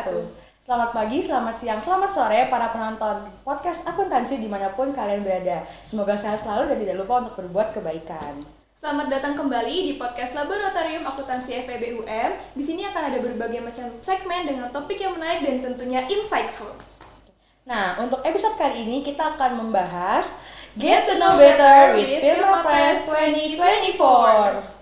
wabarakatuh. Selamat pagi, selamat siang, selamat sore para penonton podcast akuntansi dimanapun kalian berada. Semoga sehat selalu dan tidak lupa untuk berbuat kebaikan. Selamat datang kembali di podcast Laboratorium Akuntansi FEB UM. Di sini akan ada berbagai macam segmen dengan topik yang menarik dan tentunya insightful. Nah, untuk episode kali ini kita akan membahas Get to know better with Firma Press 2024.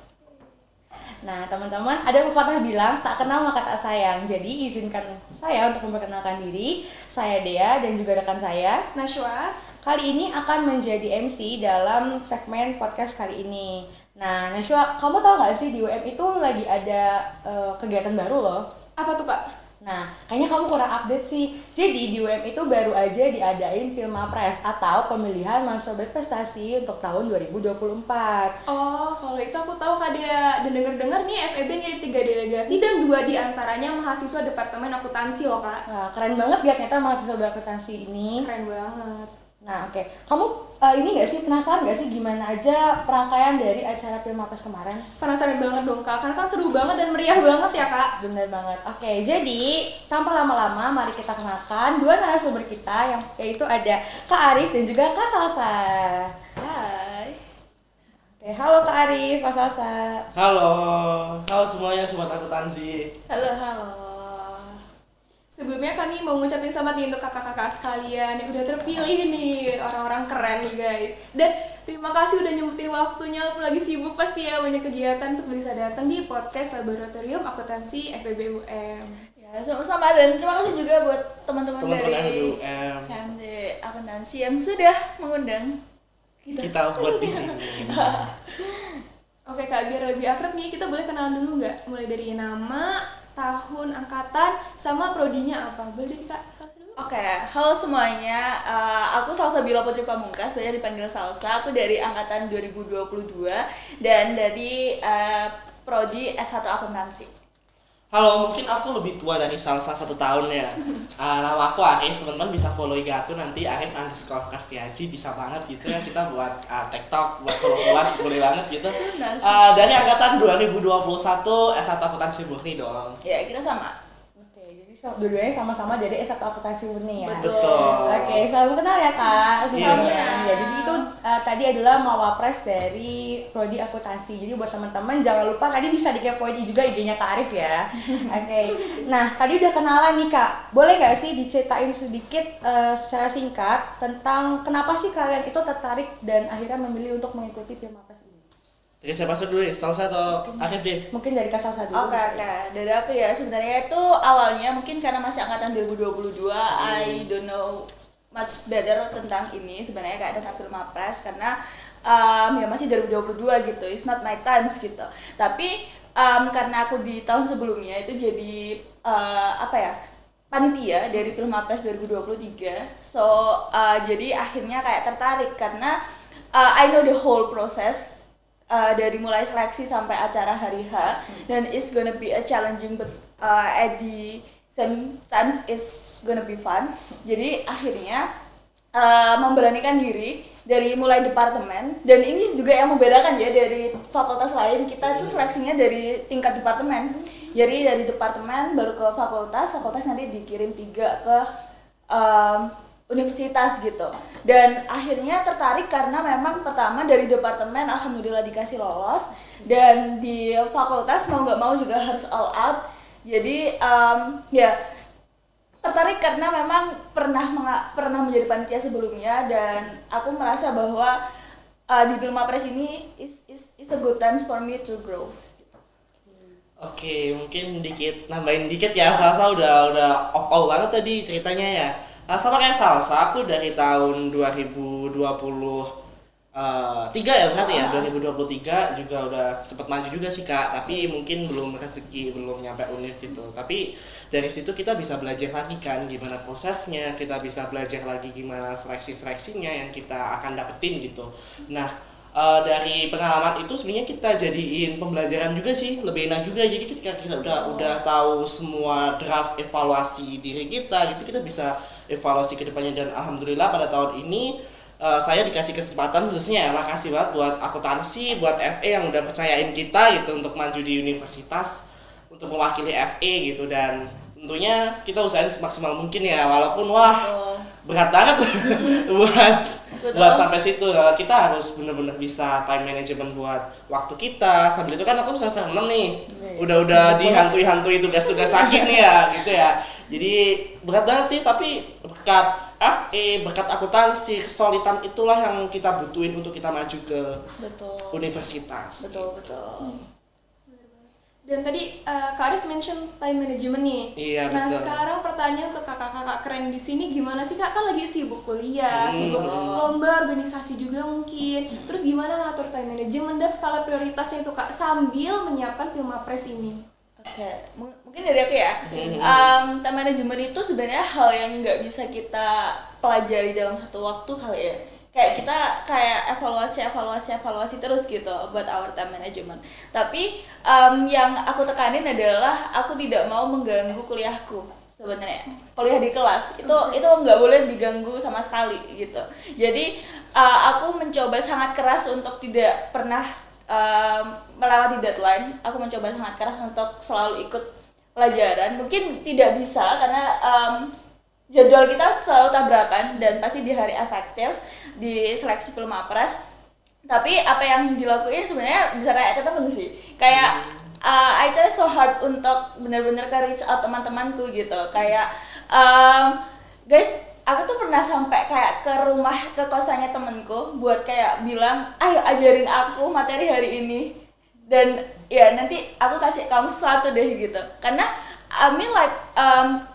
Nah, teman-teman, ada pepatah bilang tak kenal maka tak sayang. Jadi, izinkan saya untuk memperkenalkan diri. Saya Dea dan juga rekan saya Nashwa. Kali ini akan menjadi MC dalam segmen podcast kali ini. Nah, Nashwa, kamu tahu nggak sih di UM itu lagi ada kegiatan baru loh. Apa tuh, Kak? Nah, kayaknya kamu kurang update sih. Jadi di UM itu baru aja diadain Firma Press atau pemilihan mahasiswa berprestasi untuk tahun 2024. Oh, kalau itu aku tahu Kak Dea. Dan dengar-dengar nih FEB ngirim 3 delegasi dan 2 diantaranya mahasiswa Departemen Akuntansi loh, Kak. Nah, keren banget ya ternyata mahasiswa berprestasi ini. Keren banget. Nah, oke. Kamu ini nggak sih, penasaran nggak sih gimana aja perangkaian dari acara Firma Press kemarin? Penasaran banget dong, Kak. Karena kan seru banget dan meriah banget ya, Kak. Bener banget. Oke, jadi tanpa lama-lama mari kita kenalkan dua narasumber kita yang yaitu ada Kak Arif dan juga Kak Salsa. Hai. Oke, halo Kak Arif, Kak Salsa. Halo semuanya sobat akuntansi. Halo. Sebelumnya kami mau ngucapin selamat nih untuk kakak-kakak sekalian yang udah terpilih nih, orang-orang keren nih guys. Dan terima kasih udah nyempetin waktunya, walaupun lagi sibuk pasti ya banyak kegiatan untuk bisa datang di podcast Laboratorium Akuntansi FEB UM. Ya, sama-sama, dan terima kasih juga buat teman-teman Teman-teman dari FBUM. HMD Akuntansi yang sudah mengundang Kita buat di sini. Oke Kak, biar lebih akrab nih, kita boleh kenalan dulu nggak? Mulai dari nama, tahun, angkatan, sama prodinya apa? Boleh dari Kak Salsa dulu? Oke, halo semuanya. Aku Salsabila Putri Pamungkas, banyak dipanggil Salsa. Aku dari angkatan 2022 dan dari prodi S1 Akuntansi. Halo, mungkin aku lebih tua dari Salsa 1 tahun ya. Nama aku Arif, teman-teman bisa follow IG aku nanti Arif_Kastiaji, bisa banget gitu ya. Kita buat TikTok, buat follow-followan boleh banget gitu. Dari angkatan 2021 S1 Akuntansi Murni dong. Ya, kita sama. Oke, jadi dua-duanya sama-sama dari S1 Akuntansi Murni ya. Betul. Oke, salam kenal ya Kak semuanya. Iya. Ya, jadi itu tadi adalah mawapres dari prodi akuntansi. Jadi buat teman-teman jangan lupa tadi bisa dikepoin juga IG-nya Kak Arif ya. Oke. Nah, tadi udah kenalan nih Kak. Boleh nggak sih diceritain sedikit secara singkat tentang kenapa sih kalian itu tertarik dan akhirnya memilih untuk mengikuti Firma Press ini? Dari siapa dulu nih? Salsa atau Arif deh? Mungkin dari Kak Salsa dulu. Oke, dari aku ya, sebenarnya itu awalnya mungkin karena masih angkatan 2022, I don't know much better tentang ini sebenarnya, kayak tentang Firma Press, karena ya masih 2022 gitu, it's not my times gitu. Tapi karena aku di tahun sebelumnya itu jadi panitia dari Firma Press 2023, so jadi akhirnya kayak tertarik karena I know the whole process. Dari mulai seleksi sampai acara hari H, dan it's gonna be a challenging but at the same times it's gonna be fun. Jadi akhirnya memberanikan diri dari mulai departemen, dan ini juga yang membedakan ya dari fakultas lain, kita tuh seleksinya dari tingkat departemen. Jadi dari departemen baru ke fakultas nanti dikirim 3 ke universitas gitu. Dan akhirnya tertarik karena memang pertama dari departemen alhamdulillah dikasih lolos, dan di fakultas mau nggak mau juga harus all out. Jadi ya tertarik karena memang pernah menjadi panitia sebelumnya, dan aku merasa bahwa di Firma Press ini is a good time for me to grow. Oke, mungkin nambahin dikit ya. Salsa udah all banget tadi ceritanya ya. Sama kayak Salsa, aku dari tahun 2023 ya berarti ya, 2023 juga udah sempet maju juga sih Kak, tapi mungkin belum rezeki, belum nyampe univ gitu. Tapi dari situ kita bisa belajar lagi kan gimana prosesnya, kita bisa belajar lagi gimana seleksi-seleksinya yang kita akan dapetin gitu. Nah, dari pengalaman itu sebenarnya kita jadiin pembelajaran juga sih, lebih enak juga. Jadi ketika kita udah tahu semua draft evaluasi diri kita gitu, kita bisa evaluasi ke depannya. Dan alhamdulillah pada tahun ini saya dikasih kesempatan, khususnya ya makasih banget buat akuntansi, buat FE yang udah percayain kita gitu untuk maju di universitas untuk mewakili FE gitu. Dan tentunya kita usahain semaksimal mungkin ya, walaupun wah Betul. berat banget buat Betul. buat sampai situ. Kita harus bener-bener bisa time management buat waktu kita. Sambil itu kan aku semester 6 nih, udah dihantui tugas-tugas sakit nih ya gitu ya. Jadi berat banget sih, tapi berkat FE, berkat akuntansi, kesulitan itulah yang kita butuhin untuk kita maju ke Betul. universitas. Betul, betul. Dan tadi Kak Arif mention time management nih. Iya, Nah betul. sekarang pertanyaan untuk kakak-kakak keren di sini, gimana sih Kak? Kan lagi sibuk kuliah, sibuk Betul. lomba, organisasi juga mungkin. Terus gimana ngatur time management dan skala prioritasnya itu Kak sambil menyiapkan Pilmapres ini? Oke, mungkin dari aku ya. Time management itu sebenarnya hal yang nggak bisa kita pelajari dalam satu waktu kali ya. Kayak kita evaluasi terus gitu buat our time management. Tapi yang aku tekanin adalah aku tidak mau mengganggu kuliahku sebenarnya. Kuliah di kelas itu nggak boleh diganggu sama sekali gitu. Jadi aku mencoba sangat keras untuk tidak pernah melewati deadline. Aku mencoba sangat keras untuk selalu ikut pelajaran. Mungkin tidak bisa karena jadwal kita selalu tabrakan dan pasti di hari efektif di seleksi Pilmapres. Tapi apa yang dilakuin sebenarnya bisa kayak temen sih. Kayak I try so hard untuk benar-benar reach out teman-temanku gitu. Kayak guys, aku tuh pernah sampai kayak ke kosannya temenku buat kayak bilang, ayo ajarin aku materi hari ini. Dan ya nanti aku kasih kamu sesuatu deh gitu. Karena I mean like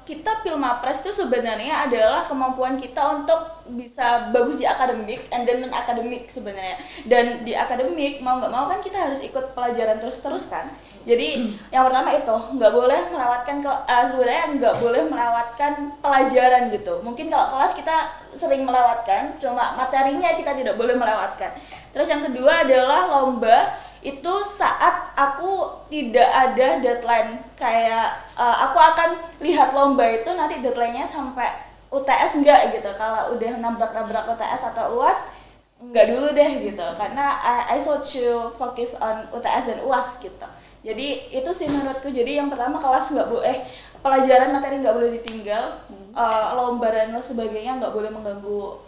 kita Pilmapres itu sebenarnya adalah kemampuan kita untuk bisa bagus di akademik and then non akademik sebenarnya. Dan di akademik mau nggak mau kan kita harus ikut pelajaran terus kan. Jadi yang pertama itu nggak boleh melewatkan sebenarnya nggak boleh melewatkan pelajaran gitu. Mungkin kalau kelas kita sering melewatkan, cuma materinya kita tidak boleh melewatkan. Terus yang kedua adalah lomba. Itu saat aku tidak ada deadline, kayak aku akan lihat lomba itu nanti deadline-nya sampai UTS enggak gitu. Kalau udah nabrak-nabrak UTS atau UAS enggak dulu deh gitu, karena I so to focus on UTS dan UAS gitu. Jadi itu sih menurutku. Jadi yang pertama kelas nggak boleh, pelajaran materi nggak boleh ditinggal, lomba dan sebagainya nggak boleh mengganggu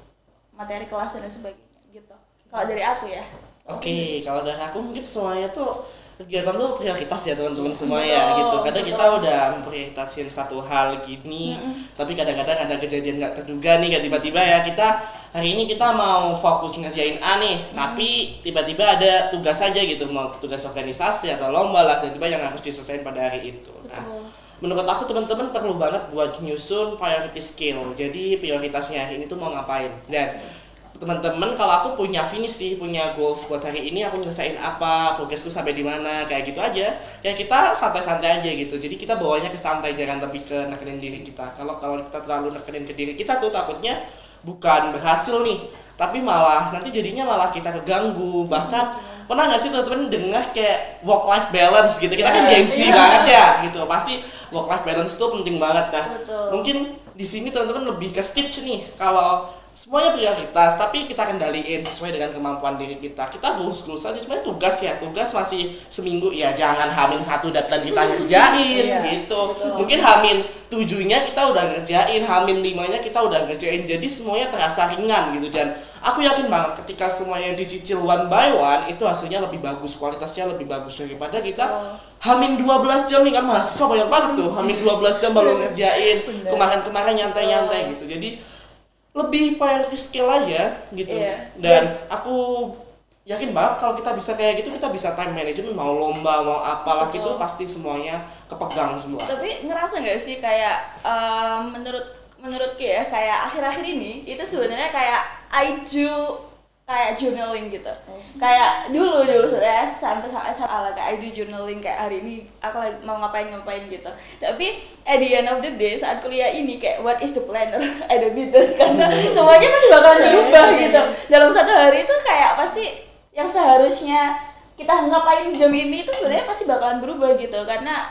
materi kelas dan sebagainya gitu. Kalau dari aku ya. Oke, kalau dari aku mungkin semuanya tuh kegiatan tuh prioritas ya teman-teman semua ya gitu. Kadang kita udah memprioritasin satu hal gini, tapi kadang-kadang ada kejadian nggak terduga nih, kayak tiba-tiba ya kita hari ini kita mau fokus ngerjain A nih, tapi tiba-tiba ada tugas aja gitu, mau tugas organisasi atau lomba lah, tiba-tiba yang harus diselesaikan pada hari itu. Nah, menurut aku teman-teman perlu banget buat nyusun priority skill. Jadi prioritasnya hari ini tuh mau ngapain. Dan teman-teman, kalau aku punya finish sih, punya goals buat hari ini, aku nyelesain apa, progresku sampai di mana, kayak gitu aja. Kayak kita santai-santai aja gitu. Jadi kita bawanya ke santai, jangan lebih ke nekenin diri kita. Kalau kita terlalu nekenin ke diri kita tuh takutnya bukan berhasil nih, tapi malah nanti jadinya malah kita keganggu. Bahkan pernah nggak sih teman-teman dengar kayak work life balance gitu? Kita kan gengsi banget ya gitu. Pasti work life balance tuh penting banget. Nah, mungkin di sini teman-teman lebih ke stage nih. Kalau semuanya prioritas, tapi kita kendaliin sesuai dengan kemampuan diri kita. Kita goals aja, cuma tugas masih seminggu ya, jangan hamin 1 deadline kita ngerjain gitu. Mungkin hamin 7-nya kita udah ngerjain, hamin 5-nya kita udah ngerjain. Jadi semuanya terasa ringan gitu. Dan aku yakin banget ketika semuanya dicicil one by one, itu hasilnya lebih bagus, kualitasnya lebih bagus daripada kita hamin 12 jam nih kan, mahasiswa banyak banget tuh hamin 12 jam baru ngerjain, kemarin nyantai-nyantai gitu. Jadi lebih priority skill aja gitu. Dan aku yakin banget kalau kita bisa kayak gitu, kita bisa time management, mau lomba mau apalah gitu pasti semuanya kepegang semua. Tapi ngerasa nggak sih kayak menurutku ya, kayak akhir-akhir ini itu sebenarnya kayak I do kayak journaling gitu. Kayak dulu ya sampai SMA kayak I do journaling, kayak hari ini aku lagi mau ngapain gitu. Tapi at the end of the day saat kuliah ini kayak what is the planner? I don't need that, karena semuanya pasti bakalan berubah gitu. Dalam satu hari itu kayak pasti yang seharusnya kita ngapain jam ini itu sebenarnya pasti bakalan berubah gitu, karena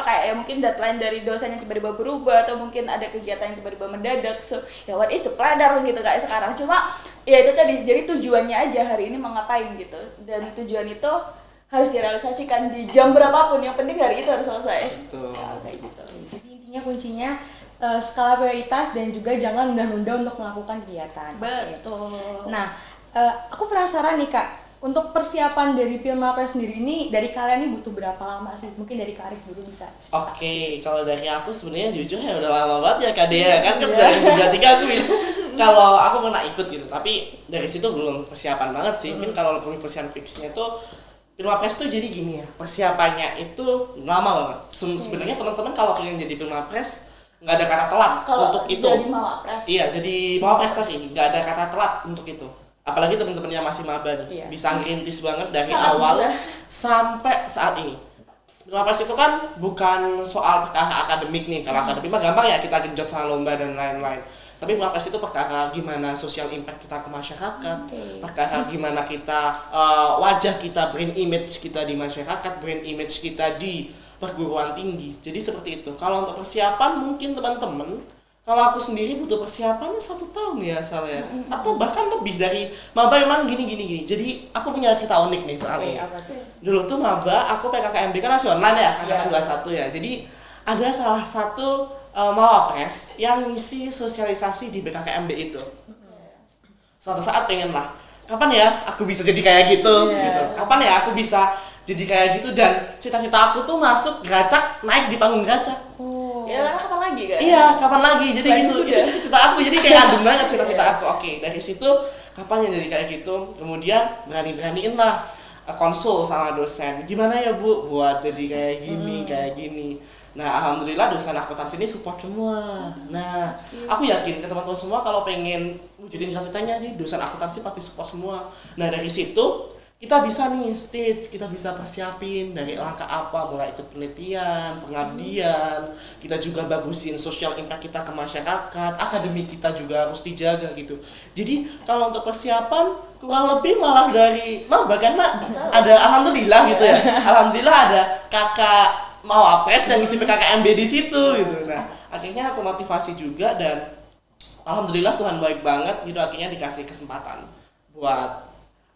kayak ya mungkin deadline dari dosen yang tiba-tiba berubah, atau mungkin ada kegiatan yang tiba-tiba mendadak. So ya what is the planner gitu kayak sekarang. Cuma ya itu tadi, jadi tujuannya aja hari ini mau ngapain gitu. Dan tujuan itu harus direalisasikan di jam berapapun, yang penting hari itu harus selesai. Betul. Ya, kayak gitu. Jadi intinya kuncinya skala prioritas dan juga jangan nunda-nunda untuk melakukan kegiatan. Betul. Nah, aku penasaran nih Kak, untuk persiapan dari Pilmapres sendiri ini dari kalian nih butuh berapa lama sih? Mungkin dari Kak Arif dulu bisa. Oke, kalau dari aku sebenarnya jujur ya udah lama banget ya Kak Dea kan dari 2023 aku bilang kalau aku pernah ikut gitu, tapi dari situ belum persiapan banget sih. Mungkin kalau lebih persiapan fixnya tuh Pilmapres tuh jadi gini ya, persiapannya itu lama banget. Sebenarnya teman-teman kalau kalian jadi Pilmapres nggak ada kata telat Kalau untuk itu. jadi mawapres. Iya, jadi mawapres tadi nggak ada kata telat untuk itu. Apalagi teman-teman yang masih maba nih, Iya. bisa ngerintis banget dari Sangat awal bisa. sampai saat ini. Pilmapres itu kan bukan soal perkara akademik nih. Kalau akademik mah gampang ya, kita genjot sama lomba dan lain-lain. Tapi Pilmapres itu perkara gimana social impact kita ke masyarakat, perkara gimana kita wajah kita, brand image kita di masyarakat, brand image kita di perguruan tinggi. Jadi seperti itu. Kalau untuk persiapan mungkin teman-teman, kalau aku sendiri butuh persiapannya 1 tahun ya soalnya, atau bahkan lebih dari maba memang gini. Jadi aku punya cerita unik nih soal ini. Apa tuh? Dulu tuh maba, aku PKKMB kan masih online ya, angkatan 21 ya. Jadi ada salah satu mawapres yang ngisi sosialisasi di BKKMB itu. Suatu saat pengen lah, kapan ya aku bisa jadi kayak gitu, gitu. Kapan ya aku bisa jadi kayak gitu, dan cita-cita aku tuh masuk Gracak, naik di panggung Gracak. Ya karena kapan lagi kan? Iya, kapan lagi? Jadi Selain gitu, sudah. itu cita-cita aku. Jadi kayak adem banget cita-cita aku. Oke, dari situ kapan ya jadi kayak gitu. Kemudian berani-beraniin lah konsul sama dosen. Gimana ya Bu buat jadi kayak gini. Nah, alhamdulillah dosen akuntansi ini support semua. Nah, aku yakin ke teman-teman semua kalau pengen wujudin cita-citanya nih, dosen akuntansi pasti support semua. Nah, dari situ kita bisa nih stage, kita bisa persiapin dari langkah apa, mulai ikut penelitian, pengabdian, kita juga bagusin social impact kita ke masyarakat, akademik kita juga harus dijaga gitu. Jadi kalau untuk persiapan kurang lebih malah dari maba, karena ada alhamdulillah gitu ya, alhamdulillah ada kakak mawapres yang ngisi PKKMB di situ gitu. Nah akhirnya aku motivasi juga, dan alhamdulillah Tuhan baik banget gitu, akhirnya dikasih kesempatan buat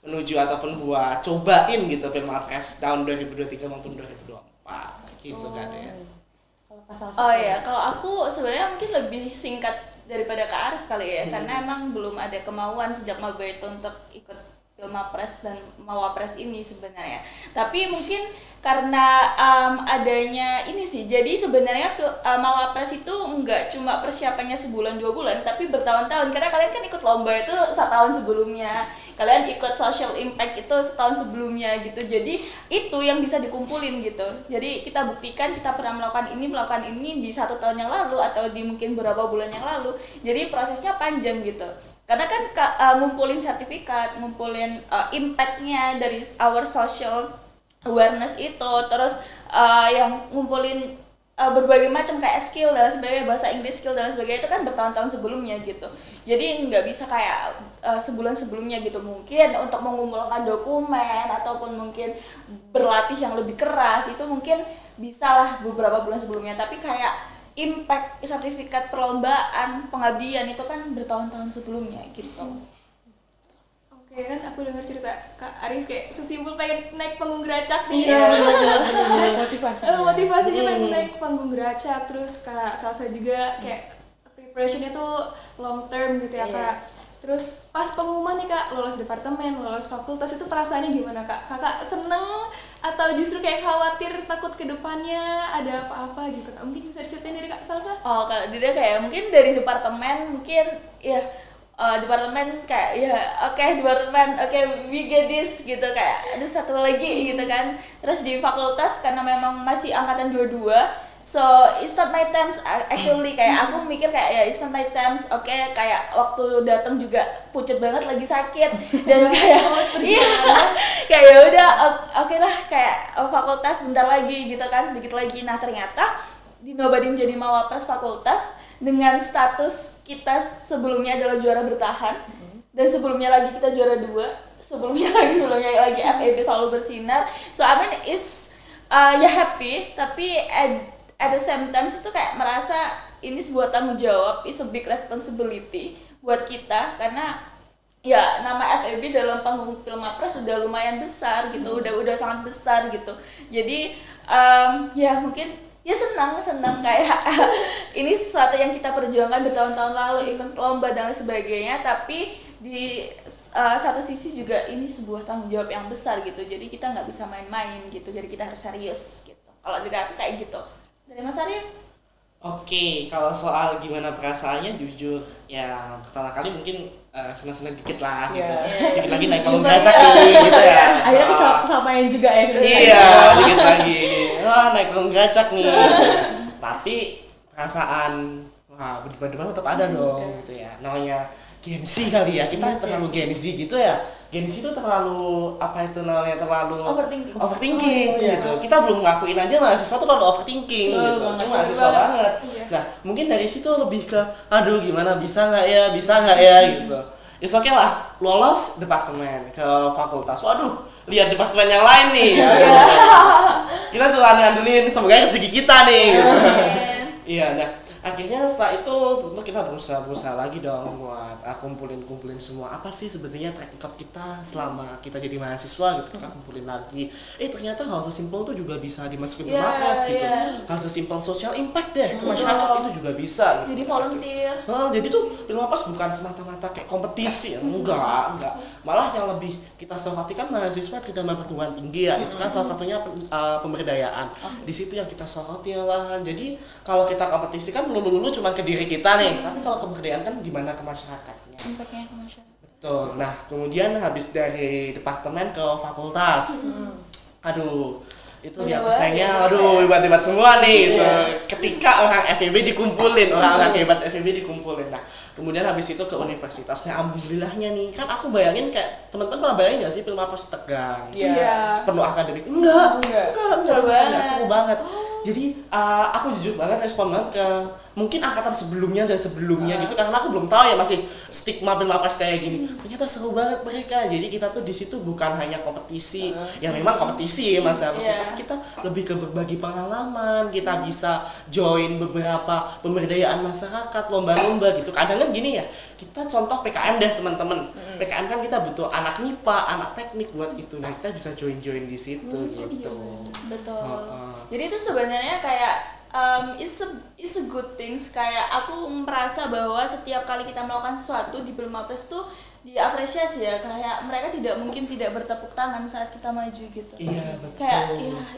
menuju ataupun buat cobain gitu Pilmapres tahun 2023 maupun 2024 gitu kan ya. Oh ya, kalau aku sebenarnya mungkin lebih singkat daripada Kak Arif kali ya, karena emang belum ada kemauan sejak maba itu untuk ikut Pilmapres dan Mawapres ini sebenarnya. Tapi mungkin karena adanya ini sih, jadi sebenarnya Mawapres itu nggak cuma persiapannya sebulan 2 bulan, tapi bertahun-tahun. Karena kalian kan ikut lomba itu 1 tahun sebelumnya, kalian ikut social impact itu 1 tahun sebelumnya gitu. Jadi itu yang bisa dikumpulin gitu. Jadi kita buktikan kita pernah melakukan ini di 1 tahun yang lalu atau di mungkin beberapa bulan yang lalu. Jadi prosesnya panjang gitu. Karena kan ngumpulin sertifikat, ngumpulin impact-nya dari our social awareness itu, terus yang ngumpulin berbagai macam kayak skill dan sebagainya, bahasa Inggris skill dan sebagainya, itu kan bertahun-tahun sebelumnya gitu. Jadi nggak bisa kayak sebulan sebelumnya gitu. Mungkin untuk mengumpulkan dokumen ataupun mungkin berlatih yang lebih keras itu mungkin bisa lah beberapa bulan sebelumnya, tapi kayak impact sertifikat perlombaan pengabdian itu kan bertahun-tahun sebelumnya gitu. Oke, kan aku dengar cerita Kak Arif kayak sesimpel pengen naik panggung Gracak nih. Iya, motivasinya. Motivasinya pengen naik panggung Gracak, terus Kak Salsa juga kayak preparationnya tuh long term gitu ya Kak. Yes. Terus pas pengumuman nih Kak, lolos departemen, lolos fakultas, itu perasaannya gimana Kak? Kakak seneng atau justru kayak khawatir takut ke depannya ada apa-apa gitu Kak? Mungkin bisa diceritain dari Kak Salsa? Oh, kalau dia kayak mungkin dari departemen mungkin ya departemen kayak ya departemen we get this gitu, kayak aduh satu lagi gitu kan. Terus di fakultas karena memang masih angkatan 22, so it's not my times actually, kayak aku mikir kayak ya it's not my times. Kayak waktu datang juga pucet banget lagi sakit dan kayak iya kayak ya udah oke lah, kayak fakultas bentar lagi gitu kan, sedikit lagi. Nah ternyata dinobatin jadi Mawapres fakultas dengan status kita sebelumnya adalah juara bertahan, dan sebelumnya lagi kita juara 2, sebelumnya lagi FEB selalu bersinar. So I mean is ya happy, tapi at the same time itu kayak merasa ini sebuah tanggung jawab, is a big responsibility buat kita, karena ya nama FEB dalam panggung Filmapres sudah lumayan besar gitu, udah sangat besar gitu. Jadi ya mungkin ya senang kayak ini sesuatu yang kita perjuangkan bertahun-tahun lalu, ikut lomba dan lain sebagainya, tapi di satu sisi juga ini sebuah tanggung jawab yang besar gitu. Jadi kita nggak bisa main-main gitu, jadi kita harus serius gitu. Kalau dari aku kayak gitu. Dari Mas Arif? Oke, kalau soal gimana perasaannya, jujur ya pertama kali mungkin senang-senang dikit lah gitu. Dikit lagi naik panggung gacak nih gitu ya. Akhirnya kesampaian juga ya sebenarnya. Iya, dikit lagi. Wah, naik panggung gacak nih. Tapi perasaan berdebat-debat tetap ada dong gitu ya. Namanya gengsi kali ya, kita terlalu gengsi gitu ya. Gengsi itu terlalu terlalu overthinking gitu. Kita belum ngakuin aja mahasiswa tuh kalau overthinking gitu. Itu mahasiswa banget. Nah, mungkin dari situ lebih ke aduh gimana bisa nggak ya gitu. It's okay lah, lolos departemen ke fakultas. Waduh, lihat departemen yang lain nih. Kita tuh ngandelin semoga rezeki kita nih gitu. Iya, nah akhirnya setelah itu tentu kita berusaha lagi dong buat kumpulin semua apa sih sebenarnya track record kita selama kita jadi mahasiswa gitu. Kita kumpulin lagi, ternyata hal sesimpel itu juga bisa dimasukin ke Filmapres gitu. Hal sesimpel social impact deh ke masyarakat itu juga bisa gitu. Jadi volunteer. Jadi tuh Filmapres bukan semata-mata kayak kompetisi, enggak. Malah yang lebih kita soroti kan mahasiswa kehidupan perguruan tinggi ya, itu kan salah satunya pemberdayaan. Di situ yang kita soroti lah. Jadi kalau kita kompetisi kan lulu cuma ke diri kita nih, tapi kalau keberdayaan kan gimana ke masyarakatnya. Impactnya ke masyarakat. Betul. Nah, kemudian habis dari departemen ke fakultas. Aduh, itu lihat pesaingnya, hebat-hebat semua nih gitu. Ketika orang FEB dikumpulin, orang-orang hebat FEB dikumpulin. Nah, kemudian habis itu ke universitasnya, alhamdulillahnya nih. Kan aku bayangin kayak teman-teman pernah bayangin nggak sih Filmapres tegang? Sepenuh akademik? Enggak. Seru banget. Jadi aku jujur banget respon banget ke mungkin angkatan sebelumnya gitu, karena aku belum tahu ya masih stigma Filmapres kayak gini. Ternyata seru banget mereka. Jadi kita tuh di situ bukan hanya kompetisi, ya memang kompetisi ya Mas harusnya, tapi kita lebih ke berbagi pengalaman. Kita bisa join beberapa pemberdayaan masyarakat, lomba-lomba gitu. Kadang kan gini ya, kita contoh PKM deh teman-teman. PKM kan kita butuh anak MIPA, anak teknik buat itu. Nah kita bisa join di situ gitu. Betul. Jadi itu sebenarnya kayak it's a good things. Kayak aku merasa bahwa setiap kali kita melakukan sesuatu di Filmapres tuh diapresiasi ya, kayak mereka mungkin tidak bertepuk tangan saat kita maju gitu. Iya, betul. Kayak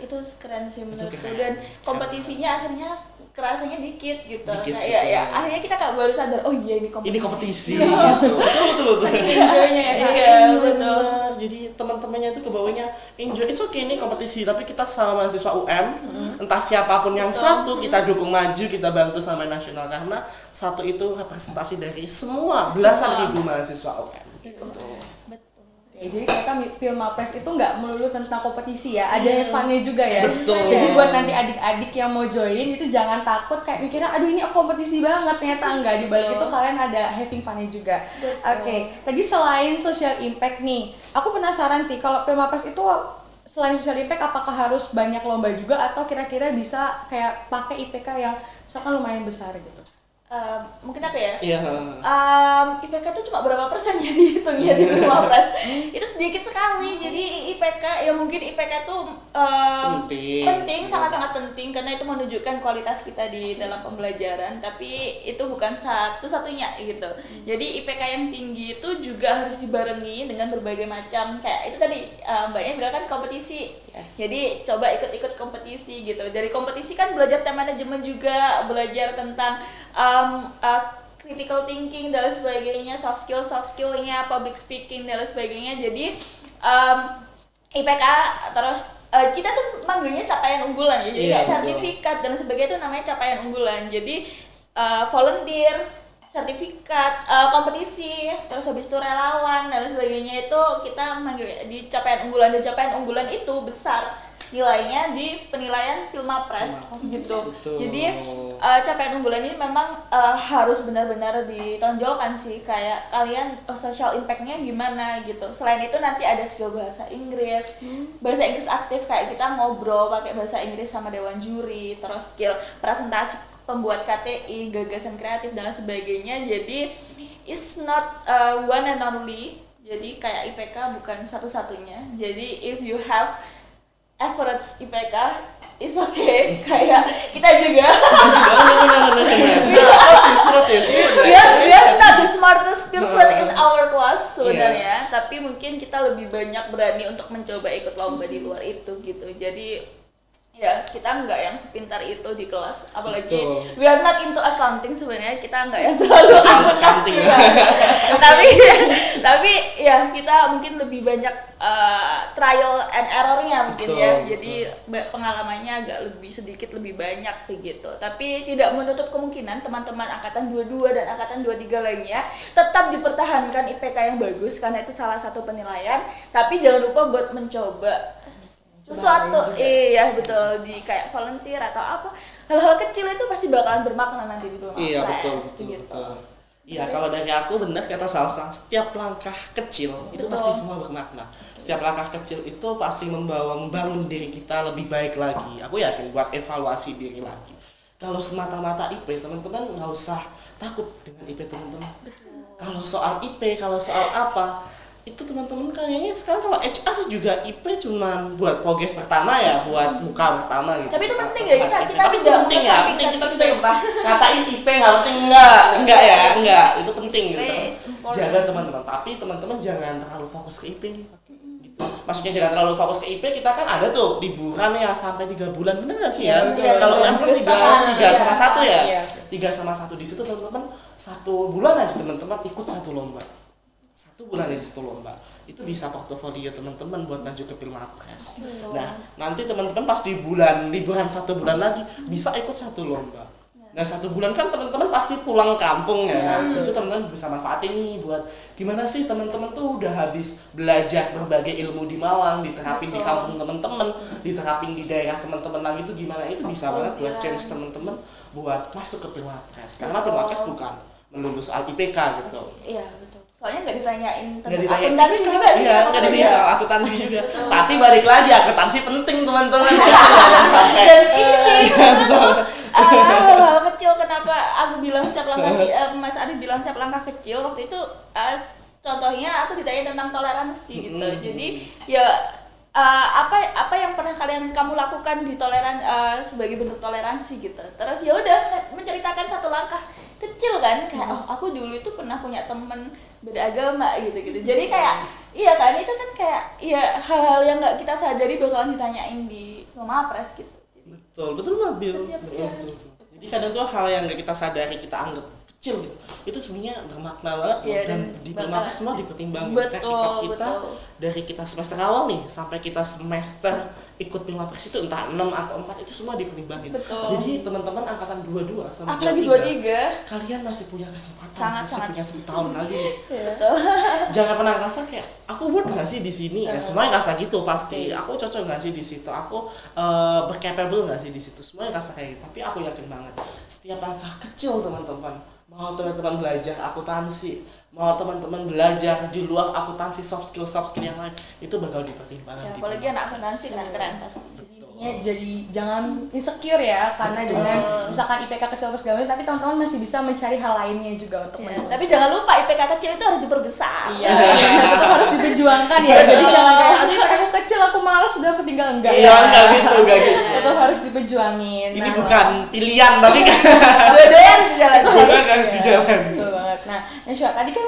itu keren sih menurutku, dan kompetisinya akhirnya kerasanya dikit gitu. Ya akhirnya kita baru sadar, oh iya ini kompetisi. Gitu. betul. Enjoy-nya ya. Iya, betul. Jadi teman-temannya itu kebawahnya enjoy. It's okay ini kompetisi, tapi kita sama mahasiswa UM, entah siapapun yang satu kita dukung maju, kita bantu sampai nasional, karena satu itu representasi dari semua belasan ribu mahasiswa UM. Betul. Oke, jadi ternyata Filmapres itu nggak melulu tentang kompetisi ya, ada fun-nya juga ya. Betul. Jadi buat nanti adik-adik yang mau join itu jangan takut kayak mikirnya aduh ini kompetisi banget, ternyata enggak. Di balik itu kalian ada having fun-nya juga. Oke, tadi selain social impact nih, aku penasaran sih kalau Filmapres itu selain social impact apakah harus banyak lomba juga atau kira-kira bisa kayak pakai IPK yang misalkan lumayan besar gitu? Mungkin apa ya? Iya. IPK itu cuma berapa persen ya dihitung ya di Filmapres? Itu sedikit sekali. Jadi IPK ya mungkin IPK itu penting, sangat-sangat penting karena itu menunjukkan kualitas kita di dalam pembelajaran. Tapi itu bukan satu-satunya gitu. Jadi IPK yang tinggi itu juga harus dibarengi dengan berbagai macam kayak itu tadi Mbaknya bilang kan kompetisi. Jadi coba ikut-ikut kompetisi gitu. Dari kompetisi kan belajar time management juga, belajar tentang critical thinking dan sebagainya, soft skillnya, public speaking dan sebagainya. Jadi IPK terus kita tuh manggilnya capaian unggulan ya, jadi kayak sertifikat dan sebagainya itu namanya capaian unggulan. Jadi volunteer, sertifikat, kompetisi, terus habis itu relawan dan sebagainya itu kita manggil di capaian unggulan, dan capaian unggulan itu besar. nilainya di penilaian Filmapres gitu. Betul. Jadi capaian unggulan ini memang harus benar-benar ditonjolkan sih, kayak kalian social impact-nya gimana gitu. Selain itu nanti ada skill bahasa Inggris, bahasa Inggris aktif kayak kita ngobrol pakai bahasa Inggris sama dewan juri, terus skill presentasi, pembuat KTI, gagasan kreatif dan sebagainya. Jadi it's not one and only. Jadi kayak IPK bukan satu-satunya. Jadi if you have average IPK, it's okay. Kayak kita juga. We are not the smartest person in our class sebenarnya, tapi mungkin kita lebih banyak berani untuk mencoba ikut lomba di luar itu gitu. Jadi ya kita nggak yang sepintar itu di kelas, apalagi we are not into accounting sebenarnya, kita nggak yang terlalu akuntansi tapi ya kita mungkin lebih banyak trial and errornya mungkin ya, jadi pengalamannya agak lebih sedikit lebih banyak begitu. Tapi tidak menutup kemungkinan teman-teman angkatan 22 dan angkatan 23 lainnya tetap dipertahankan IPK yang bagus karena itu salah satu penilaian, tapi jangan lupa buat mencoba sesuatu, iya betul, di kayak volunteer atau apa, hal-hal kecil itu pasti bakalan bermakna nanti di rumah. Iya betul. Iya, kalau dari aku benar kata Salsa, setiap langkah kecil itu pasti semua bermakna. Setiap langkah kecil itu pasti membangun diri kita lebih baik lagi. Aku yakin buat evaluasi diri lagi. Kalau semata-mata IP, teman-teman nggak usah takut dengan IP teman-teman. Kalau soal IP, kalau soal apa, itu teman-teman kayaknya sekarang kalau HR juga IP cuma buat progres pertama ya, buat muka pertama gitu. Tapi itu penting ya, kita tapi itu penting ya, penting kita tidak katain IP nggak penting, enggak, itu penting gitu. Jaga teman-teman, tapi teman-teman jangan terlalu fokus ke IP nih. Gitu. Maksudnya jangan terlalu fokus ke IP, kita kan ada tuh liburan ya sampai 3 bulan, bener nggak sih ya? Kalau UM kan 3 sama 1 ya, 3 sama 1 di situ teman-teman 1 bulan aja teman-teman ikut 1 lomba. 1 bulan aja 1 lomba, itu bisa portofolio teman-teman buat maju ke Filmapres. Nah, nanti teman-teman pas di bulan liburan 1 bulan lagi bisa ikut 1 lomba. Nah, 1 bulan kan teman-teman pasti pulang kampung ya. Nah, terus teman-teman bisa manfaatin nih buat gimana sih teman-teman tuh udah habis belajar berbagai ilmu di Malang, diterapin di kampung teman-teman, diterapin di daerah teman-teman lagi itu gimana, itu bisa banget buat chance teman-teman buat masuk ke Filmapres. Karena Filmapres bukan melulu soal IPK gitu. Iya, betul. Soalnya nggak ditanyain tentang akuntansi juga sih. Iya, nggak ditanya soal akuntansi juga. Tapi balik lagi, akuntansi penting teman-teman. Dan ini sih hal-hal kecil, kenapa aku bilang setiap langkah, Mas Arif bilang setiap langkah kecil waktu itu, contohnya aku ditanya tentang toleransi gitu. Jadi ya apa yang pernah kamu lakukan di sebagai bentuk toleransi gitu. Terus ya udah menceritakan 1 langkah kecil kan, kayak aku dulu itu pernah punya temen beda agama gitu. Jadi kayak iya kan, itu kan kayak ya hal-hal yang nggak kita sadari bakalan ditanyain di Filmapres gitu. Betul banget Bil. Jadi kadang tuh hal yang nggak kita sadari, kita anggap kecil gitu, itu sebenarnya bermakna banget dan di Filmapres semua dipertimbangkan. Kita dari kita semester awal nih sampai kita semester ikut Filmapres itu entah 6 atau 4 itu semua dipertimbangin. Jadi teman-teman angkatan 22 sama 23 kalian masih punya kesempatan, masih punya 1 tahun lagi. Jangan pernah ngerasa kayak aku worth nggak sih di sini. Ya, semuanya ngerasa gitu pasti. Aku cocok nggak sih di situ? Aku bercapable nggak sih di situ? Semuanya ngerasa kayak gitu. Tapi aku yakin banget setiap langkah kecil teman-teman, mau teman-teman belajar akuntansi, mau teman-teman belajar di luar akuntansi soft skill yang lain, itu bakal dipertimbangkan. Ya, apalagi anak akuntansi keren pasti. Jadi jangan insecure ya, karena dengan misalkan IPK kecil apa segala macam, tapi teman-teman masih bisa mencari hal lainnya juga untuk Tapi jangan lupa IPK kecil itu harus diperbesar. Iya, tetap harus diperjuangkan ya. Jadi jangan kayak aduh IPK aku kecil, aku malas sudah tinggal enggak. Iya, enggak gitu. Tetap harus diperjuangin. Ini bukan pilihan tapi kan dua-duanya harus dijalan. Betul banget. Nah, Nasya, tadi kan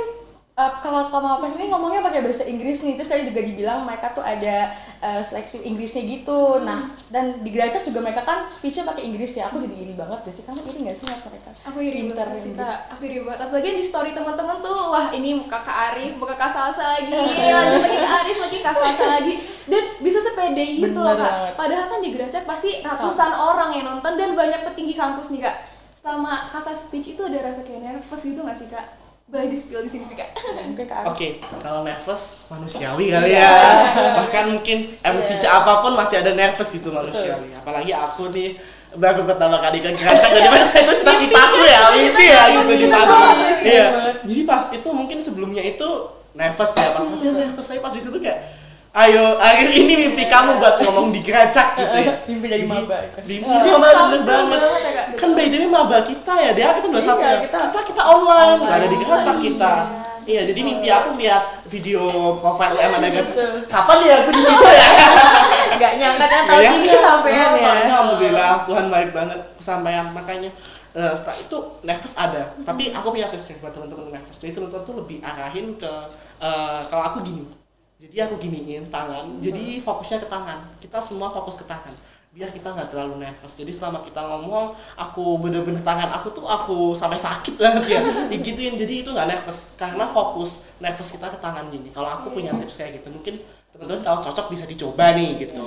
kalau Filmapres ini ngomongnya pakai bahasa Inggris nih, terus tadi juga dibilang mereka tuh ada seleksi Inggrisnya gitu. Nah, dan di Gracak juga mereka kan speech-nya pakai Inggris ya. Aku jadi iri banget deh sih, kamu iri nggak sih sama mereka? Aku iri banget sih Kak, aku iri banget. Apalagi di story teman-teman tuh, wah ini muka Kak Arif, muka Kak Salsa lagi, lanjut lagi Kak Arif, lagi Kak Salsa lagi. Dan bisa sepede itu loh Kak. Padahal kan di Gracak pasti ratusan orang yang nonton dan banyak petinggi kampus nih Kak. Selama Kakak speech itu ada rasa kayak nervous gitu nggak sih Kak? boleh di-spill di sini sih Kak. Mungkin Kak Arif. Oke, kalau nervous manusiawi kali ya. Bahkan mungkin MC apapun masih ada nervous itu manusiawi. Apalagi aku nih baru pertama kali ke Geracak, jadi mana saya itu cita-citaku ya, mimpi ya gitu di pagi. Iya. Jadi pas itu mungkin sebelumnya itu nervous ya, pas latihan nervous saya pas di situ kayak ayo, akhir ini mimpi kamu buat ngomong di Geracak gitu ya. Mimpi jadi maba. Mimpi maba bener banget. Kan by the way maba kita ya, dia kita 21 ya. Kita online, nggak ada di Geracak kita. Iya, jadi mimpi aku lihat video profile UM ada Geracak. Kapan ya aku di situ ya? Nggak nyangka kan tahun ini kesampean ya. Alhamdulillah, Tuhan baik banget kesampaian. Makanya setelah itu nervous ada, tapi aku punya tips buat teman-teman nervous. Jadi teman-teman tuh lebih arahin ke kalau aku gini. Jadi aku giniin tangan, jadi fokusnya ke tangan. Kita semua fokus ke tangan, biar kita nggak terlalu nervous. Jadi selama kita ngomong, aku bener-bener tangan aku tuh aku sampai sakit banget ya. Digituin, jadi itu nggak nervous, karena fokus nervous kita ke tangan gini. Kalau aku punya tips kayak gitu, mungkin teman-teman kalau cocok bisa dicoba nih gitu.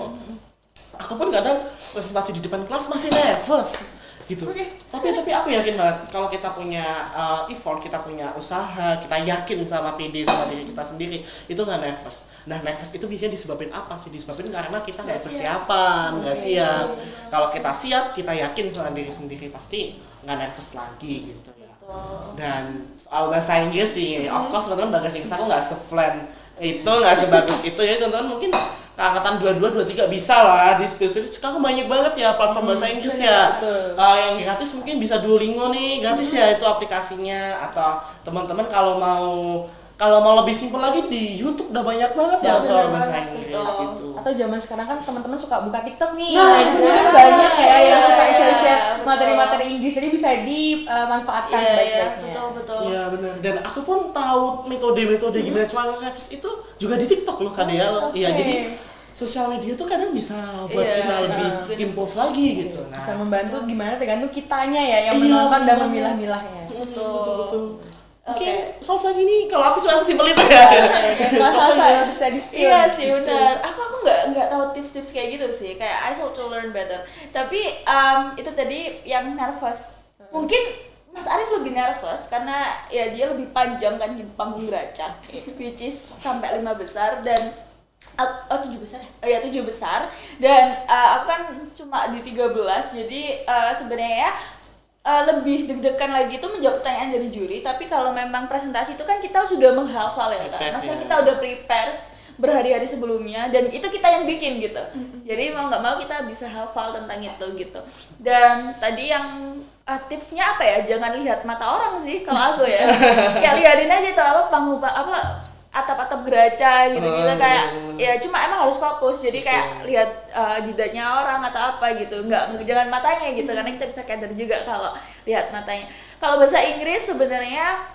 Aku pun kadang presentasi di depan kelas masih nervous gitu. Tapi aku yakin banget kalau kita punya effort, kita punya usaha, kita yakin sama PD sama diri kita sendiri, itu nggak nervous. Nah, nervous itu biasanya disebabin apa sih? Disebabin karena kita nggak persiapan, nggak siap. Kalau kita siap, kita yakin sama diri sendiri, pasti nggak nervous lagi gitu ya. Dan soal bahasa Inggris sih, of course teman-teman bahasa Inggris aku nggak se-fluent itu, nggak sebagus itu ya teman-teman. Mungkin angkatan 22, 23 bisa lah di spill-spill. Sekarang banyak banget ya platform bahasa Inggris ya. Yang gratis mungkin bisa Duolingo nih, gratis ya itu aplikasinya. Atau teman-teman kalau mau lebih simpel lagi di YouTube udah banyak banget ya soal bahasa Inggris gitu. Atau zaman sekarang kan teman-teman suka buka TikTok nih. Nah, di sini kan banyak ya yang suka share-share materi-materi Inggris, jadi bisa dimanfaatkan sebaik-baiknya. Betul. Iya benar. Dan aku pun tahu metode-metode gimana cara nervous itu juga di TikTok loh Kak Dea. Iya, jadi sosial media tuh kadang bisa buat kita lebih improve lagi gitu. Nah, bisa membantu gimana tergantung kitanya ya yang menonton dan memilah-milahnya. Betul. Oke, salsa ini kalau aku cuma simpel itu ya. Salsa bisa di-spill. Iya sih benar. Aku nggak tahu tips-tips kayak gitu sih. Kayak I should to learn better. Tapi itu tadi yang nervous. Mungkin Mas Arif lebih nervous karena ya dia lebih panjang kan di panggung Geracak, which is sampai 5 besar dan 7 besar ya? 7 besar dan aku kan cuma di 13, jadi sebenarnya lebih deg-degan lagi itu menjawab pertanyaan dari juri. Tapi kalau memang presentasi itu kan kita sudah menghafal ya kan, maksudnya kita udah prepare berhari-hari sebelumnya dan itu kita yang bikin gitu. Jadi mau nggak mau kita bisa hafal tentang itu gitu. Dan tadi yang tipsnya apa ya, jangan lihat mata orang sih kalau aku ya. Kayak liatin aja tuh panggung atap-atap Geracak gitu-gitu kayak ya cuma emang harus fokus, jadi kayak lihat jidatnya orang atau apa gitu, jangan matanya gitu karena kita bisa keder juga kalau lihat matanya. Kalau bahasa Inggris sebenarnya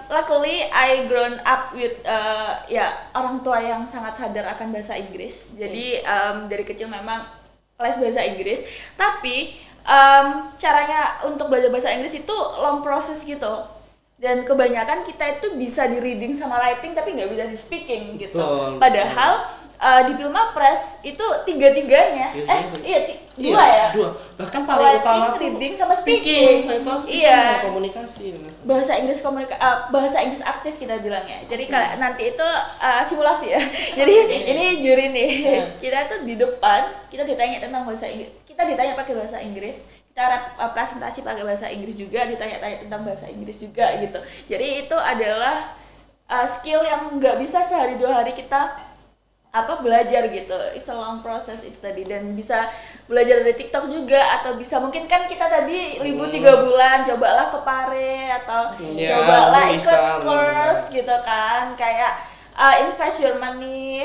luckily I grown up with ya orang tua yang sangat sadar akan bahasa Inggris, jadi dari kecil memang les bahasa Inggris, tapi caranya untuk belajar bahasa Inggris itu long process gitu. Dan kebanyakan kita itu bisa di reading sama writing tapi nggak bisa di speaking gitu. Betul. Padahal di Pilma Press itu tiga-tiganya, dua. Bahkan paling utama tuh reading sama speaking. Iya. Komunikasi. Bahasa Inggris aktif kita bilangnya. Jadi kalau nanti itu simulasi ya. Jadi ini juri nih. Kita tuh di depan kita ditanya tentang bahasa Inggris. Kita ditanya pakai bahasa Inggris. Kita presentasi pakai bahasa Inggris juga, ditanya-tanya tentang bahasa Inggris juga gitu. Jadi itu adalah skill yang nggak bisa sehari 2 hari kita belajar gitu. It's a long process itu tadi, dan bisa belajar dari TikTok juga, atau bisa mungkin kan kita tadi libur 3 bulan, cobalah ke Pare atau cobalah ikut course gitu kan, kayak invest your money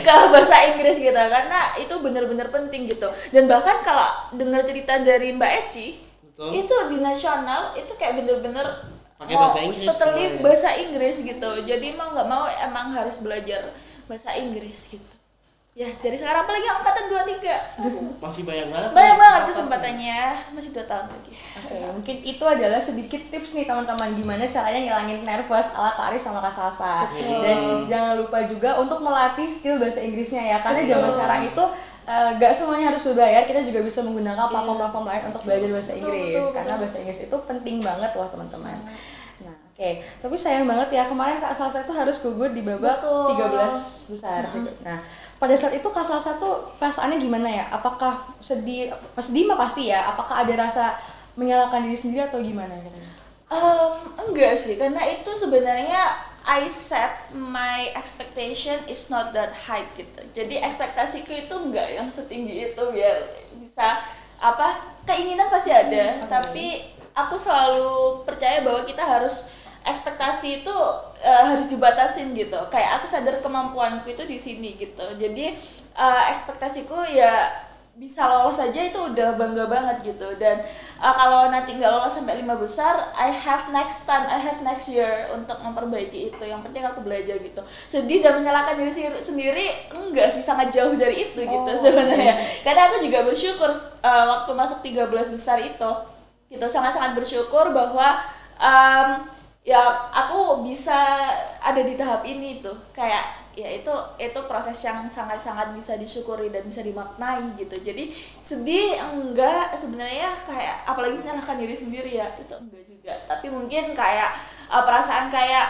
ke bahasa Inggris gitu, karena itu benar-benar penting gitu. Dan bahkan kalau dengar cerita dari Mbak Eci, itu di nasional itu kayak bener-bener pakai bahasa Inggris, totally bahasa Inggris gitu. Jadi mau nggak mau emang harus belajar bahasa Inggris gitu. Ya dari sekarang, apalagi angkatan 23 masih banyak banget kesempatannya, masih 2 tahun lagi. Oke, mungkin itu adalah sedikit tips nih teman-teman gimana caranya ngilangin nervous ala Kak Arif sama Kak Salsa. Dan jangan lupa juga untuk melatih skill bahasa Inggrisnya ya, karena zaman sekarang itu gak semuanya harus berbayar, kita juga bisa menggunakan platform-platform lain untuk belajar bahasa Inggris. Karena bahasa Inggris itu penting banget loh teman-teman. Nah, oke. Tapi sayang banget ya, kemarin Kak Salsa itu harus gugur di babak 13 besar gitu. Nah, pada saat itu Kak Salsa tuh perasaannya gimana ya? Apakah sedih? Sedih mah pasti ya. Apakah ada rasa menyalahkan diri sendiri atau gimana gitu? Enggak sih, karena itu sebenarnya I set my expectation is not that high gitu. Jadi ekspektasiku itu enggak yang setinggi itu biar bisa keinginan pasti ada, tapi aku selalu percaya bahwa kita harus ekspektasi itu harus dibatasin gitu. Kayak aku sadar kemampuanku itu di sini gitu. Jadi ekspektasiku ya bisa lolos saja itu udah bangga banget gitu. Dan kalau nanti nggak lolos sampai 5 besar, I have next time, I have next year untuk memperbaiki itu. Yang penting aku belajar gitu. Sedih dan menyalahkan diri sendiri enggak sih, sangat jauh dari itu gitu sebenarnya. Karena aku juga bersyukur waktu masuk 13 besar itu gitu, sangat-sangat bersyukur bahwa ya aku bisa ada di tahap ini tuh. Kayak ya itu proses yang sangat-sangat bisa disyukuri dan bisa dimaknai gitu. Jadi sedih enggak sebenarnya, kayak apalagi menyalahkan diri sendiri ya itu enggak juga. Tapi mungkin kayak perasaan kayak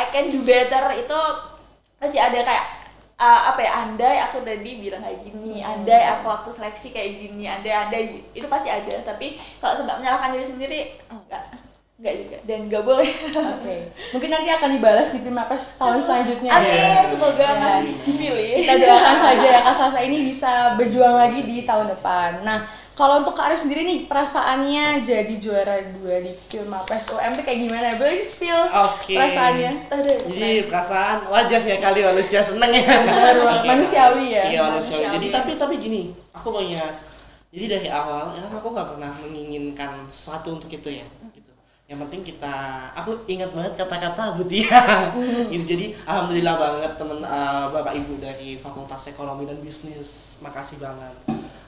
I can do better itu pasti ada. Kayak andai aku tadi bilang kayak gini, andai aku waktu seleksi kayak gini, andai itu pasti ada. Tapi kalau sampai menyalahkan diri sendiri enggak juga, dan enggak boleh. Oke. Mungkin nanti akan dibalas di Pinmapres tahun selanjutnya. Amin, semoga masih dipilih. Kita doakan saja ya Kak Salsa ini bisa berjuang lagi di tahun depan. Nah, kalau untuk Kak Arif sendiri nih, perasaannya jadi juara 2 di Pinmapres UM itu kayak gimana? Boleh di-spill perasaannya? Jadi perasaan wajar ya kali manusia seneng ya. Manusiawi ya. Iya, manusiawi. Jadi tapi gini, aku punya, jadi dari awal ya aku nggak pernah menginginkan sesuatu untuk itu ya. Yang penting aku ingat banget kata-kata Bu Tia. Jadi alhamdulillah banget teman Bapak Ibu dari Fakultas Ekonomi dan Bisnis, makasih banget.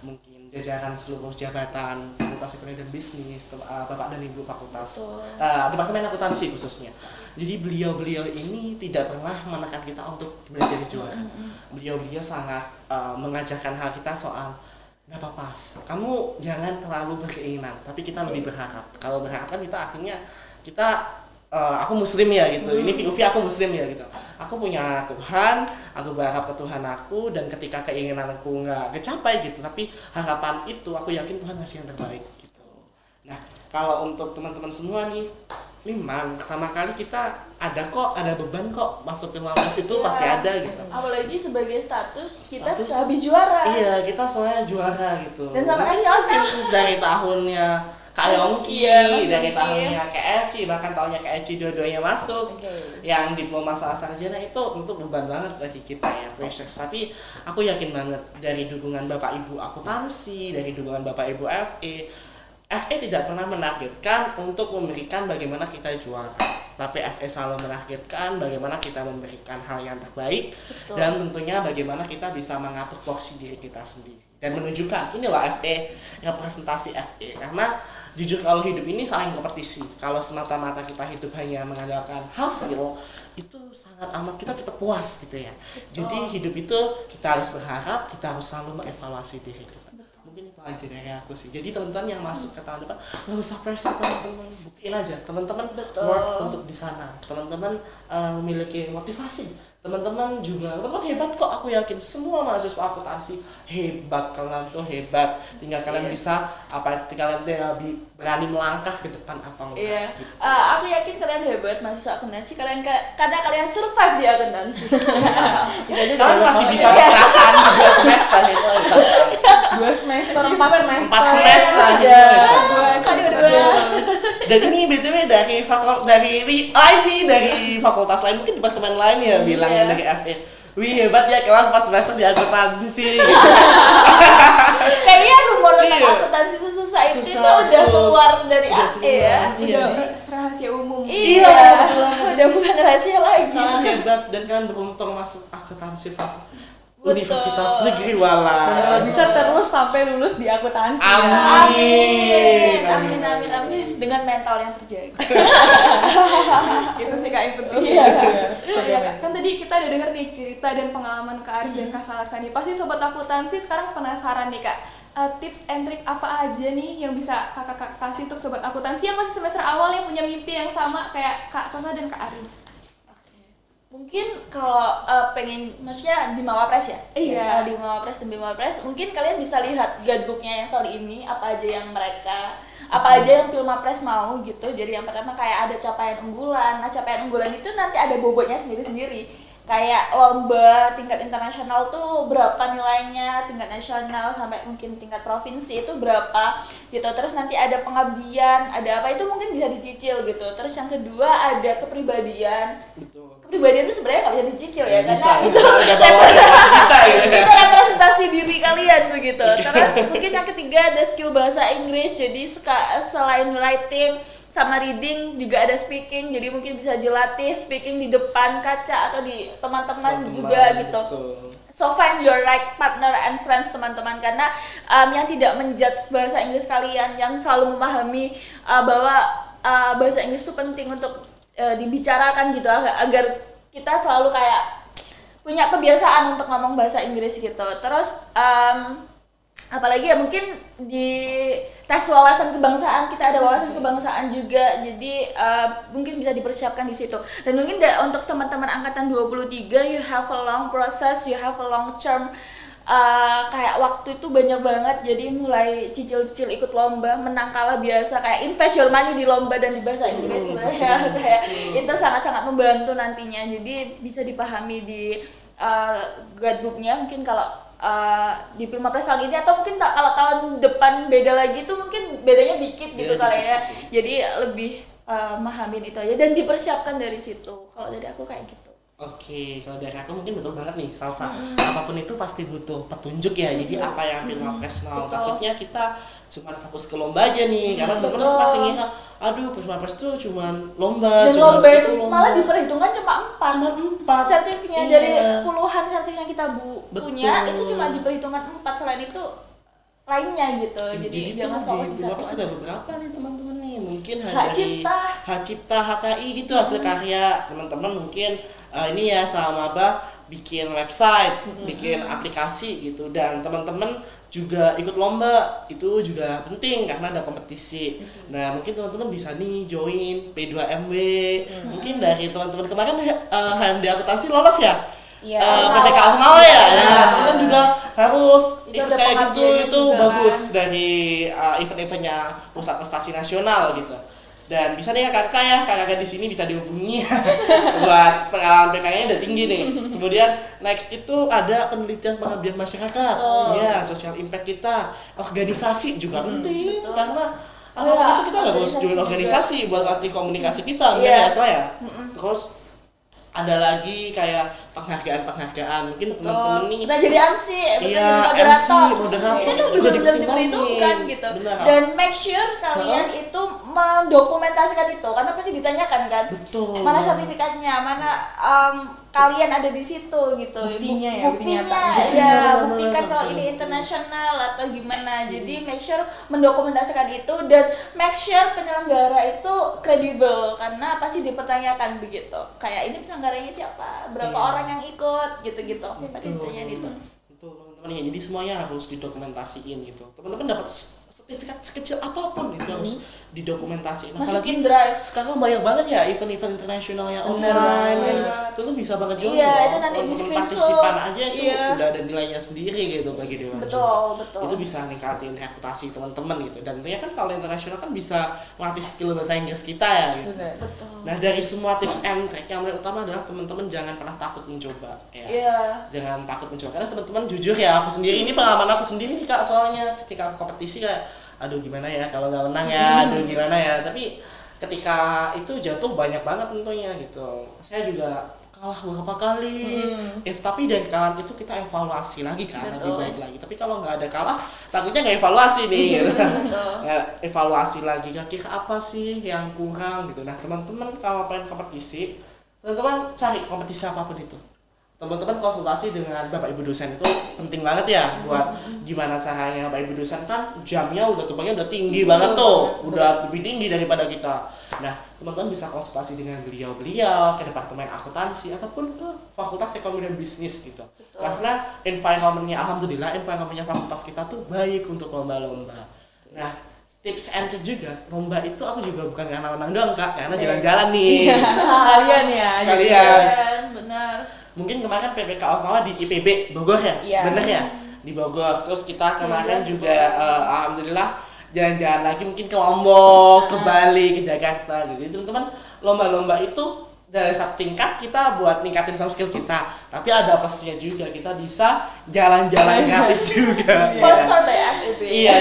Mungkin jajaran seluruh jabatan Fakultas Ekonomi dan Bisnis, Bapak dan Ibu Fakultas Departemen Akuntansi khususnya. Jadi beliau-beliau ini tidak pernah menekan kita untuk menjadi juara. Beliau-beliau sangat mengajarkan hal kita soal nggak apa-apa, kamu jangan terlalu berkeinginan, tapi kita lebih berharap. Kalau berharap kan kita akhirnya aku muslim ya gitu, ini POV aku muslim ya gitu. Aku punya Tuhan, aku berharap ke Tuhan aku, dan ketika keinginanku nggak kecapai gitu, tapi harapan itu aku yakin Tuhan ngasih yang terbaik gitu. Nah, kalau untuk teman-teman semua nih, pertama kali kita ada beban kok masuk Pinmapres itu pasti ada gitu. Apalagi sebagai status kita habis juara. Iya, kita soalnya juara gitu. Dan sampai nasional. Dari tahunnya Kak Yongki, dari tahunnya Kak Eci, bahkan tahunnya Kak Eci dua-duanya masuk. Yang diploma sarjana itu untuk beban banget bagi kita ya, precious. Tapi aku yakin banget dari dukungan Bapak Ibu akuntansi, dari dukungan Bapak Ibu FE tidak pernah menargetkan untuk memberikan bagaimana kita juara, tapi FE selalu menargetkan bagaimana kita memberikan hal yang terbaik. Betul. Dan tentunya bagaimana kita bisa mengatur porsi diri kita sendiri dan menunjukkan inilah FE, representasi FE. Karena jujur kalau hidup ini saling kompetisi. Kalau semata-mata kita hidup hanya mengandalkan hasil, itu sangat amat kita cepat puas gitu ya. Jadi hidup itu kita harus berharap, kita harus selalu mengevaluasi diri kita. Mungkin itu aja dari aku sih. Jadi teman-teman yang masuk ke tahun depan nggak usah pressure, teman-teman buktiin aja, teman-teman work untuk di sana, teman-teman memiliki motivasi, teman-teman hebat kok. Aku yakin semua mahasiswa akuntansi hebat, kalian tuh hebat, tinggal kalian bisa kalian berani melangkah ke depan apa enggak gitu. Aku yakin kalian hebat mahasiswa akuntansi, karena kalian survive di akuntansi. Kalian masih bisa bertahan 2 semester itu. 2 semester, 4 semester. 4 semester Dua. Dan ini BTW dari fakultas lain, mungkin departemen lain ya bilangnya dari FE. Wih hebat ya kalian pas semester di akuntansi sih. Kayaknya rumor tentang akuntansi society itu udah keluar dari FE ya. Udah rahasia umum. Iya. Udah bukan rahasia lagi. Kalian hebat dan kalian beruntung masuk akuntansi Pak. Universitas Negeri Walah. Dan kalau bisa terus sampai lulus di akuntansi ya. Amin. Dengan mental yang terjaga. Itu sih Kak yang penting. Iya. Ya, kan tadi kita udah denger nih cerita dan pengalaman Kak Arif dan Kak Salsa nih. Pasti sobat akuntansi sekarang penasaran nih Kak. Tips and trick apa aja nih yang bisa kakak kasih untuk sobat akuntansi yang masih semester awal yang punya mimpi yang sama kayak Kak Salsa dan Kak Arif? Mungkin kalau pengen, maksudnya di Mawapres ya? Iya. Di Mawapres dan Mawapres, mungkin kalian bisa lihat guidebooknya yang kali ini, apa aja yang Pilmapres mau gitu. Jadi yang pertama kayak ada capaian unggulan. Nah capaian unggulan itu nanti ada bobotnya sendiri-sendiri. Kayak lomba tingkat internasional tuh berapa nilainya, tingkat nasional sampai mungkin tingkat provinsi itu berapa gitu. Terus nanti ada pengabdian, ada apa itu mungkin bisa dicicil gitu. Terus yang kedua ada kepribadian. Betul. Kepribadian itu sebenarnya nggak bisa dicicil ya, Bisa, karena itu udah bawaan kita ya. itu representasi diri kalian begitu. Terus mungkin yang ketiga ada skill bahasa Inggris. Jadi selain writing sama reading juga ada speaking, jadi mungkin bisa dilatih speaking di depan kaca atau di teman-teman juga gitu. Betul. So find your right partner and friends teman-teman, karena yang tidak menjudge bahasa Inggris kalian, yang selalu memahami bahwa bahasa Inggris itu penting untuk dibicarakan gitu, agar kita selalu kayak punya kebiasaan untuk ngomong bahasa Inggris gitu. Terus apalagi ya mungkin di tes wawasan kebangsaan, kita ada wawasan kebangsaan juga, jadi mungkin bisa dipersiapkan di situ. Dan mungkin untuk teman-teman angkatan 23, you have a long process, you have a long term, kayak waktu itu banyak banget. Jadi mulai cicil-cicil ikut lomba, menang kalah biasa, kayak invest your money di lomba dan di bahasa Inggris kayak itu sangat-sangat membantu nantinya. Jadi bisa dipahami di guidebooknya mungkin kalau di Pilmapres tahun ini, atau mungkin kalau tahun depan beda lagi tuh mungkin bedanya dikit gitu kali ya. Jadi lebih mahamin itu aja dan dipersiapkan dari situ. Kalau dari aku kayak gitu. Oke, kalau dari aku mungkin betul banget nih Salsa. Apapun itu pasti butuh petunjuk ya. Jadi apa yang Pilmapres mau, takutnya kita cuma fokus ke lomba aja nih. Karena teman-teman pasti ngira, aduh Pilmapres tuh cuma lomba. Dan lomba itu malah diperhitungkan cuma 4. Cuma 4. Sertifikatnya Iya. dari puluhan sertif yang kita punya itu cuma diperhitungkan 4. Selain itu lainnya gitu. Jadi jangan fokus di satu Pilmapres aja. ada beberapa nih teman-teman nih. Mungkin Hak Cipta. Hak Cipta, HKI gitu, hasil karya teman-teman mungkin ini ya sama maba bikin website, bikin aplikasi gitu, dan teman-teman juga ikut lomba, itu juga penting karena ada kompetisi. Nah mungkin teman-teman bisa nih join P2MW, mungkin dari teman-teman kemarin HMD akuntansi lolos ya? Iya. PPK Almawa ya? Nah teman-teman juga harus Itu ikut ada kayak gitu, pengabdiannya itu juga, bagus kan? dari event-eventnya Pusat Prestasi Nasional gitu. Dan bisa nih kakak-kakak di sini bisa dihubungi buat pengalaman PK-nya udah tinggi nih. Kemudian next itu ada penelitian pengabdian masyarakat, ya social impact kita, organisasi juga penting karena apapun itu kita harus join organisasi buat latih komunikasi kita, benar ya saya. Terus ada lagi kayak penghargaan mungkin teman-teman nih. Nah jadi MC, Iya, moderator itu juga juga benar dipertimbangin. diperhitungkan gitu. Benar. Dan make sure kalian itu mendokumentasikan itu, karena pasti ditanyakan kan. Betul. Mana sertifikatnya, mana kalian ada di situ gitu. Buktinya ya, bukti buktinya nyata. ya, Benar, buktikan benar, kalau benar. ini internasional atau gimana. Jadi make sure mendokumentasikan itu, dan make sure penyelenggara itu kredibel, karena pasti dipertanyakan begitu. Kayak ini penyelenggaranya siapa, berapa Iya. orang yang ikut gitu-gitu. Pada intinya gitu. Betul teman-teman ya, jadi semuanya harus didokumentasiin gitu. Teman-teman dapat sertifikat sekecil apapun itu harus didokumentasiin. Masukin drive. Sekarang banyak banget ya event-event internasional yang online. Itu tuh bisa banget join. Iya, loh. itu nanti Teman-teman di screenshot. partisipan aja itu Iya. udah ada nilainya sendiri gitu bagi dewan. Betul. Itu bisa ningkatin reputasi teman-teman gitu. Dan tentunya kan kalau internasional kan bisa melatih skill bahasa Inggris kita ya gitu. Bener. Betul. Nah dari semua tips and trick yang paling utama adalah teman-teman jangan pernah takut mencoba ya. Iya. Jangan takut mencoba, karena teman-teman jujur ya, aku sendiri ini pengalaman aku sendiri nih Kak, soalnya ketika kompetisi kayak aduh gimana ya kalau nggak menang ya, aduh gimana ya, tapi ketika itu jatuh banyak banget tentunya gitu. Saya juga kalah beberapa kali, tapi dari kalah itu kita evaluasi lagi kan, lebih Betul. baik lagi. Tapi kalau nggak ada kalah, takutnya nggak evaluasi nih gitu. Betul. Ya, evaluasi lagi kira-kira apa sih yang kurang gitu. Nah teman-teman kalau pengen kompetisi, teman-teman cari kompetisi apapun itu, teman-teman konsultasi dengan Bapak Ibu dosen itu penting banget ya buat gimana caranya. Bapak Ibu dosen kan jamnya tumpangnya udah tinggi banget tuh, udah lebih tinggi daripada kita. Nah, teman-teman bisa konsultasi dengan beliau-beliau ke departemen akuntansi ataupun ke fakultas ekonomi dan bisnis gitu. Karena alhamdulillah environmentnya fakultas kita tuh baik untuk lomba-lomba. Nah, tips and trick juga, lomba itu aku juga bukan karena menang doang Kak, karena jalan-jalan nih. Sekalian ya. Sekalian. Benar. Mungkin kemarin PPK Ormawa di IPB Bogor ya, bener ya, di Bogor. Terus kita kemarin juga alhamdulillah jalan-jalan lagi mungkin ke Lombok, ke Bali, ke Jakarta. Jadi teman-teman lomba-lomba itu dari satu tingkat kita buat ningkatin soft skill kita, tapi ada plusnya juga, kita bisa jalan-jalan gratis juga. Sponsor ya FIB. Iya,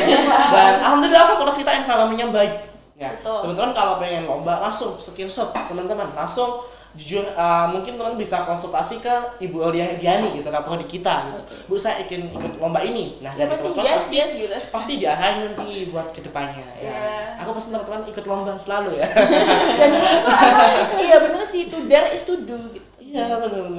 dan alhamdulillah fakultas kita environment-nya baik. Ya, Betul. teman-teman kalau pengen lomba langsung screenshot teman-teman langsung. Jujur, mungkin teman bisa konsultasi ke Ibu Aulia Hergiani gitu, prodi kita gitu. Bu, saya ikut lomba ini. Nah, dari teman-teman pasti diarahin nanti buat kedepannya. Ya. Aku pasti teman-teman ikut lomba selalu ya. Dan itu iya bener sih, to dare is to do gitu. Iya, benar.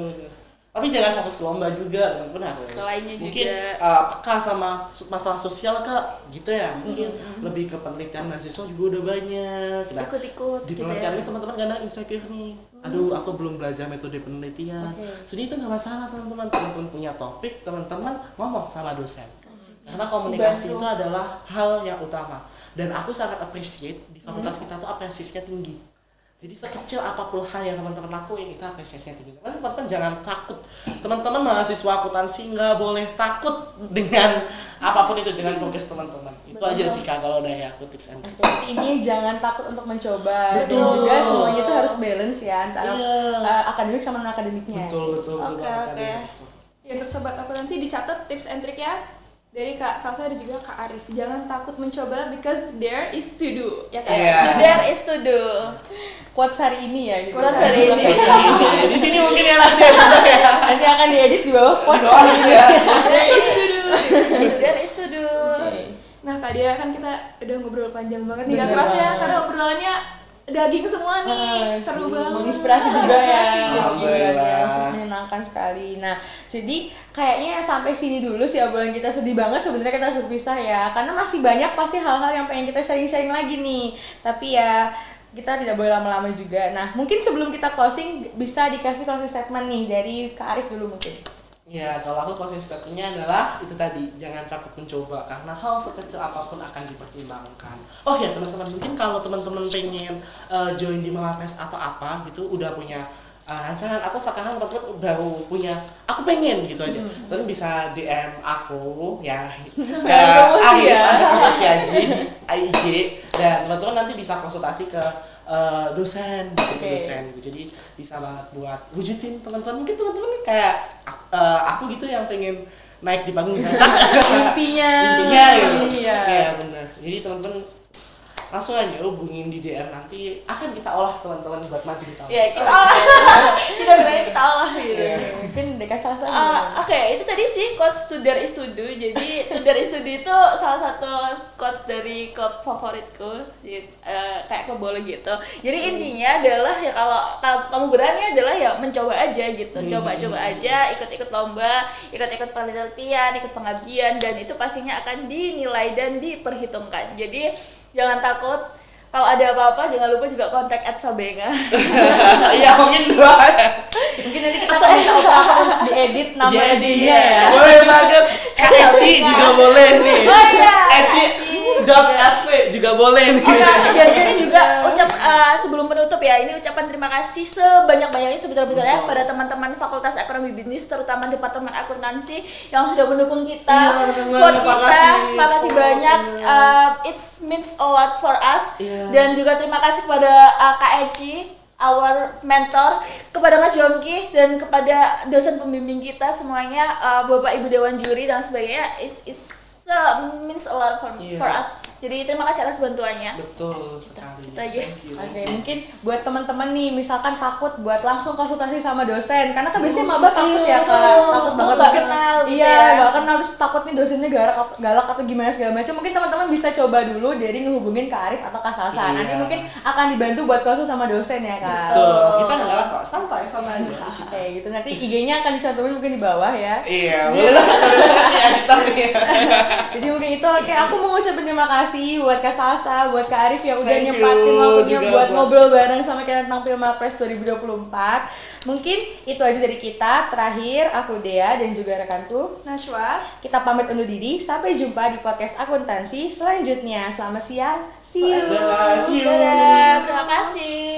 Tapi jangan fokus ke lomba juga, teman-teman harus. Lainnya Mungkin juga. peka sama masalah sosial Kak, gitu ya. Mungkin lebih ke penelitian mahasiswa juga udah banyak. Nah, Ikut-ikut di gitu penelitian ya. ini teman-teman kadang insecure nih. Aduh, aku belum belajar metode penelitian. Jadi itu nggak masalah teman-teman. Teman-teman punya topik, teman-teman ngomong sama dosen. Karena komunikasi itu adalah hal yang utama. Dan aku sangat appreciate di fakultas kita tuh apresiasinya tinggi. Jadi sekecil apapun hal yang teman-teman lakuin kita apresiasinya tinggi. Teman-teman jangan takut. Teman-teman mahasiswa akuntansi nggak boleh takut dengan apapun itu, dengan progres teman-teman. Itu aja sih Kak kalau dari aku tips and trick. Ini jangan takut untuk mencoba. Betul. Dan juga semuanya itu harus balance ya antara Iya. akademik sama non akademiknya. Betul. Oke. Ya, untuk sobat akuntansi dicatat tips and trick ya dari Kak Salsa dan juga Kak Arif. Jangan takut mencoba because there is to do. Ya Kak. Iya. To dare is to do. Quotes hari ini ya gitu. Quotes hari ini. Di sini mungkin ya nanti. Nanti akan diedit di bawah quotes Di bawah hari ini. ya. There is to do. To dare is to do. Nah Kak Dia, kan kita udah ngobrol panjang banget nih, gak Bener kerasa ya banget. karena obrolannya daging semua nih, seru banget. Menginspirasi juga ya. Alhamdulillah. Sangat menyenangkan sekali. Nah, jadi kayaknya sampai sini dulu sih obrolan kita, sedih banget sebenarnya kita harus berpisah ya. Karena masih banyak pasti hal-hal yang pengen kita sharing-sharing lagi nih. Tapi ya kita tidak boleh lama-lama juga. Nah, mungkin sebelum kita closing bisa dikasih closing statement nih dari Kak Arif dulu mungkin. Ya, kalau aku closing statement-nya adalah itu tadi, jangan takut mencoba karena hal sekecil apapun akan dipertimbangkan. Oh ya teman-teman, mungkin kalau teman-teman pengen join di Mawapres atau apa gitu, udah punya rancangan atau sekarang teman-teman baru punya, aku pengen gitu aja, teman bisa DM aku ya, Promosi ya. Akuntansi Aji, IG, dan teman-teman nanti bisa konsultasi ke dosen, dosen gitu. Jadi bisa banget buat wujudin teman-teman. Mungkin teman-teman kayak aku gitu yang pengen naik di panggung kaca. Intinya gitu. iya. Iya benar. Jadi teman-teman langsung aja hubungin di DM, nanti akan kita olah teman-teman buat maju di tahun. Ya, kita olah. Kita bilangnya kita olah gitu. Mungkin Deka Salsa. Oke, itu tadi sih quotes to dare is to do. Jadi to dare is to do itu salah satu quotes dari klub favoritku, kayak kebole gitu. Jadi intinya adalah ya kalau kamu berani adalah ya mencoba aja gitu. Coba-coba aja, ikut-ikut lomba, ikut-ikut penelitian, ikut pengabdian, dan itu pastinya akan dinilai dan diperhitungkan. Jadi jangan takut. Kalau ada apa-apa jangan lupa juga kontak @sabenga. Iya mungkin dua. Mungkin nanti kita akan minta operator untuk diedit nama Jadi ID-nya ya. boleh banget. Eci juga boleh nih. Oh iya. Eci.sp juga boleh nih. Dan ini juga sebelum penutup ya, ini ucapan terima kasih sebanyak-banyaknya sebesar-besarnya pada teman-teman Fakultas Ekonomi Bisnis, terutama Departemen Akuntansi yang sudah mendukung kita, Iya, teman-teman, support kita. makasih. Makasih banyak. It means a lot for us. Iya. Dan juga terima kasih kepada Kak Eci, our mentor, kepada Mas Yongki, dan kepada dosen pembimbing kita semuanya, Bapak Ibu Dewan Juri dan sebagainya. It means a lot for us. Jadi terima kasih atas bantuannya. Betul sekali. Itu aja. Thank you. Oke, mungkin buat teman-teman nih misalkan takut buat langsung konsultasi sama dosen karena kan biasanya maba takut ya Kak, takut banget nggak mungkin- kenal gitu iya, ya. nggak kenal terus takut nih dosennya galak atau gimana segala macam. Mungkin teman-teman bisa coba dulu dari ngehubungin Kak Arif atau Kak Salsa. Iya. Nanti mungkin akan dibantu buat konsul sama dosen ya Kak. Betul. Kita nggak galak kok, santai aja. Oke, gitu. Nanti IG-nya akan dicantumin mungkin di bawah ya. Iya, boleh banget ya kita nih. Jadi mungkin itu oke, aku mau ngucapin terima kasih buat Kak Salsa, buat Kak Arif yang udah Thank you nyempatin waktunya juga buat buat- ngobrol bareng sama kita tentang Pilmapres 2024. Mungkin itu aja dari kita. Terakhir, aku Dea dan juga rekanku. Najwa. Kita pamit undur diri. Sampai jumpa di podcast akuntansi selanjutnya. Selamat siang. See you. Dadah, see you. Dadah, terima kasih.